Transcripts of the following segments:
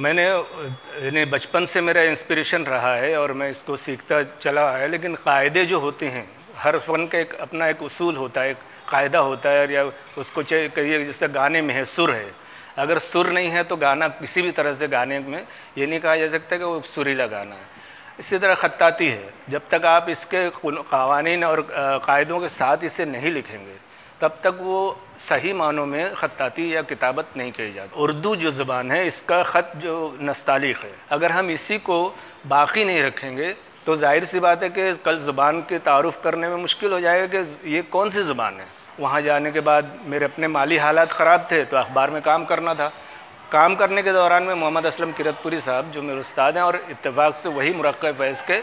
میں نے یعنی بچپن سے میرا انسپریشن رہا ہے اور میں اس کو سیکھتا چلا ہے، لیکن قاعدے جو ہوتے ہیں ہر فن کا ایک اپنا ایک اصول ہوتا ہے، ایک قاعدہ ہوتا ہے، یا اس کو کہیے جیسے گانے میں ہے سر ہے، اگر سر نہیں ہے تو گانا کسی بھی طرح سے گانے میں یہ نہیں کہا جا سکتا کہ وہ سریلا گانا ہے۔ اسی طرح خطاطی ہے، جب تک آپ اس کے قوانین اور قاعدوں کے ساتھ اسے نہیں لکھیں گے تب تک وہ صحیح معنوں میں خطاطی یا کتابت نہیں کہی جاتی۔ اردو جو زبان ہے اس کا خط جو نستعلیق ہے، اگر ہم اسی کو باقی نہیں رکھیں گے تو ظاہر سی بات ہے کہ کل زبان کے تعارف کرنے میں مشکل ہو جائے گا کہ یہ کون سی زبان ہے۔ وہاں جانے کے بعد میرے اپنے مالی حالات خراب تھے تو اخبار میں کام کرنا تھا۔ کام کرنے کے دوران میں محمد اسلم کرتپوری صاحب جو میرے استاد ہیں اور اتفاق سے وہی مرقع فیض کے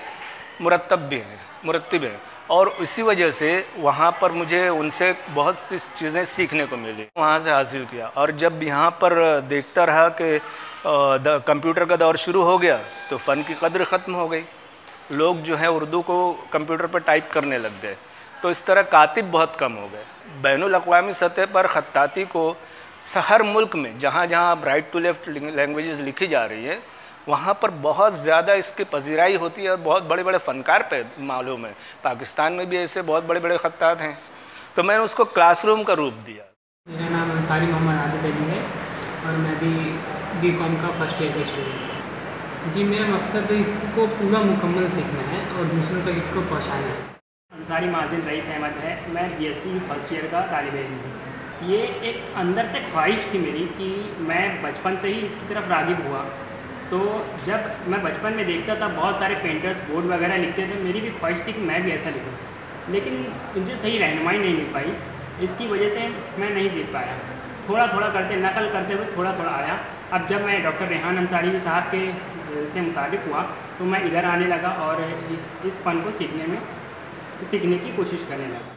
مرتب ہیں، اور اسی وجہ سے وہاں پر مجھے ان سے بہت سی چیزیں سیکھنے کو ملی، وہاں سے حاصل کیا۔ اور جب یہاں پر دیکھتا رہا کہ کمپیوٹر کا دور شروع ہو گیا تو فن کی قدر ختم ہو گئی، لوگ جو ہیں اردو کو کمپیوٹر پر ٹائپ کرنے لگ گئے، تو اس طرح کاتب بہت کم ہو گئے۔ بین الاقوامی سطح پر خطاطی کو ہر ملک میں جہاں جہاں رائٹ ٹو لیفٹ لینگویجز لکھی جا رہی ہے وہاں پر بہت زیادہ اس کی پذیرائی ہوتی ہے اور بہت بڑے بڑے فنکار پہ معلوم ہے۔ پاکستان میں بھی ایسے بہت بڑے بڑے خطاط ہیں، تو میں نے اس کو کلاس روم کا روپ دیا۔ میرا نام انصاری محمد عابد علی ہے اور میں بھی بی کام کا فرسٹ ایئر کا اسٹوڈنٹ ہوں۔ جی میرا مقصد اس کو پورا مکمل سیکھنا ہے اور دوسروں تک اس کو پہنچانا ہے۔ انصاری معزز رئیس احمد ہے، میں B S C first year کا طالب علم ہوں۔ یہ ایک اندر سے خواہش تھی میری کہ میں بچپن سے ہی اس کی طرف راغب ہوا، تو جب میں بچپن میں دیکھتا تھا بہت سارے پینٹرز بورڈ وغیرہ لکھتے تھے، میری بھی خواہش تھی کہ میں بھی ایسا لکھوں، لیکن مجھے صحیح رہنمائی نہیں مل پائی، اس کی وجہ سے میں نہیں سیکھ پایا۔ تھوڑا تھوڑا کرتے نقل کرتے ہوئے تھوڑا تھوڑا آیا۔ اب جب میں ڈاکٹر ریحان انصاری صاحب کے سے متعارف ہوا تو میں ادھر آنے لگا اور اس فن کو سیکھنے کی کوشش کرنے لگا۔